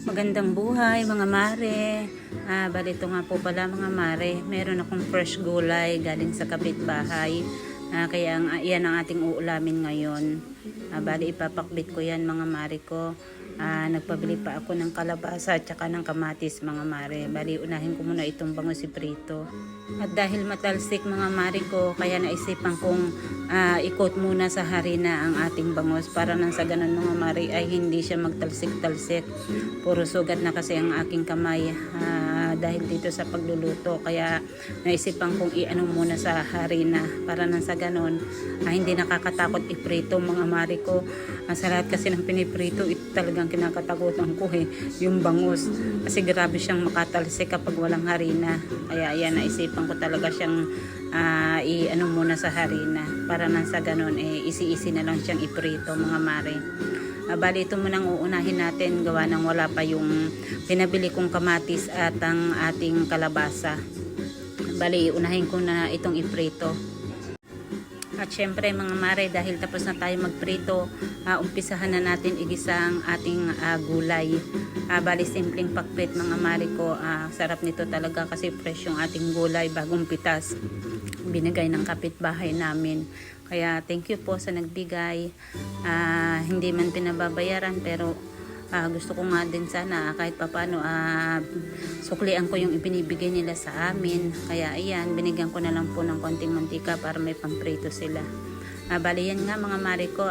Magandang buhay mga mare. Bali ito nga po pala mga mare. Meron akong fresh gulay galing sa kapitbahay. Kaya yan ang ating uulamin ngayon. Bali ipapakbit ko yan mga mare ko. Nagpabili pa ako ng kalabasa at saka ng kamatis mga mare. Bali unahin ko muna itong bangus prito. At dahil matalsik mga mare ko, kaya naisipan kong ikot muna sa harina ang ating bangus para nang sa ganun mga mare ay hindi siya magtalsik-talsik. Puro sugat na kasi ang aking kamay dahil dito sa pagluluto. Kaya naisipan kong iano muna sa harina para nang sa ganun hindi nakakatakot iprito mga mare ko. Sa lahat kasi ng piniprito, ito talagang kinakatakutan ko yung bangus. Kasi grabe siyang makatalsik kapag walang harina. Kaya ayan, naisipan ko talaga siyang i-ano muna sa harina para nang sa ganun isi-isi na lang siyang iprito mga mare. Bali ito munang uunahin natin gawa ng wala pa yung pinabili kong kamatis at ang ating kalabasa. Bali unahin ko na itong iprito. At syempre mga mare, dahil tapos na tayo magprito, umpisahan na natin igisa ang ating gulay. Bali simpleng pakpit mga mare ko. Sarap nito talaga kasi fresh yung ating gulay, bagong pitas. Binigay ng kapitbahay namin. Kaya thank you po sa nagbigay. Hindi man pinababayaran pero gusto ko nga din sana kahit papano suklian ko yung ibinibigay nila sa amin. Kaya ayan, binigyan ko na lang po ng konting mantika para may pamprito sila. Bali yan nga mga mare ko,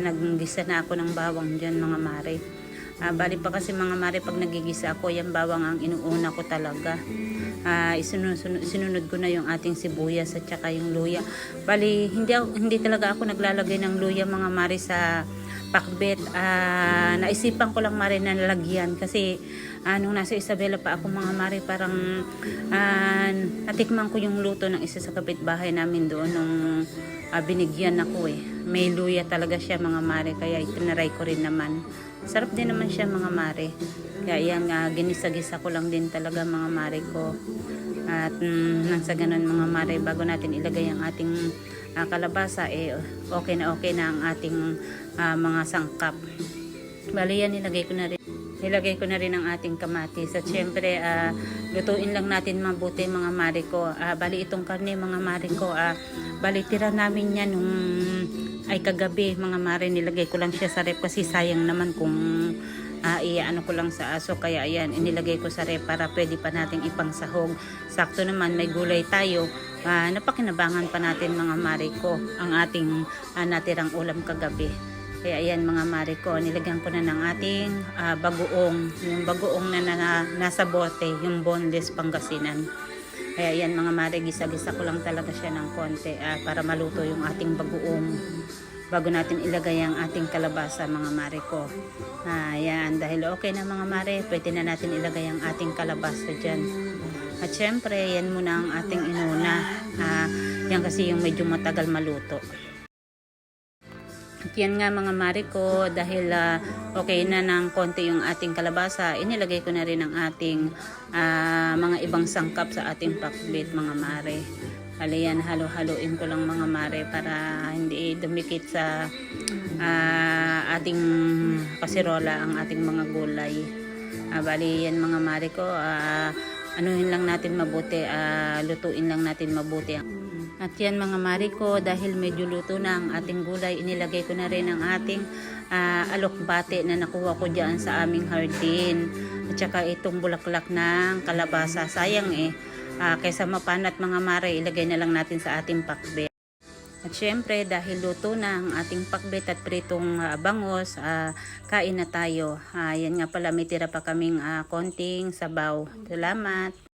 naggisa na ako ng bawang dyan mga mare. Bali pa kasi mga mare, pag nagigisa ako, yung bawang ang inuuna ko talaga. Sinunod ko na yung ating sibuyas at saka yung luya. Bali hindi talaga ako naglalagay ng luya mga mare sa pakbet. Naisipan ko lang mare na lagyan kasi nung nasa Isabela pa ako mga mare, parang natikman ko yung luto ng isa sa kapitbahay namin doon nung binigyan ako may luya talaga siya mga mare, kaya itinaray ko rin naman. Sarap din naman siya mga mare. Kaya yan ginisa-gisa ko lang din talaga mga mare ko. At nang sa ganun mga mare, bago natin ilagay ang ating kalabasa okay na ang ating mga sangkap. Bali yan, nilagay ko na rin ang ating kamatis. At syempre lutuin lang natin mabuti mga mare ko. Bali itong karne mga mare ko, bali tira namin yan nung kagabi mga mare. Nilagay ko lang siya sa rep kasi sayang naman kung iyaano ko lang sa aso. Kaya ayan, inilagay ko sa rep para pwede pa nating ipangsahog. Sakto naman may gulay tayo. Napakinabangan pa natin mga mare ko ang ating natirang ulam kagabi. Kaya ayan mga mare ko, nilagyan ko na ng ating bagoong. Yung bagoong na nasa bote, yung boneless Pangasinan. Kaya ayan mga mare, gisa-gisa ko lang talaga siya ng konti para maluto yung ating bagoong bago natin ilagay ang ating kalabasa mga mare ko. Ayan, dahil okay na mga mare, pwede na natin ilagay ang ating kalabasa dyan. At syempre, yan muna ang ating inuna. Yan kasi yung medyo matagal maluto. At yan nga mga mare ko, dahil okay na ng konti yung ating kalabasa, inilagay ko na rin ang ating mga ibang sangkap sa ating pakbit mga mare. Bali yan, halo-haloin ko lang mga mare para hindi dumikit sa ating kasirola ang ating mga gulay. Bali yan mga mare ko, anuhin lang natin mabuti, lutuin lang natin mabuti. At yan mga mare ko, dahil medyo luto na ang ating gulay, inilagay ko na rin ang ating alokbate na nakuha ko dyan sa aming hardin. At saka itong bulaklak ng kalabasa. Sayang kaysa mapanat mga mare, ilagay na lang natin sa ating pakbet. At syempre, dahil luto na ang ating pakbet at pritong bangus, kain na tayo. Yan nga pala, may tira pa kaming konting sabaw. Salamat!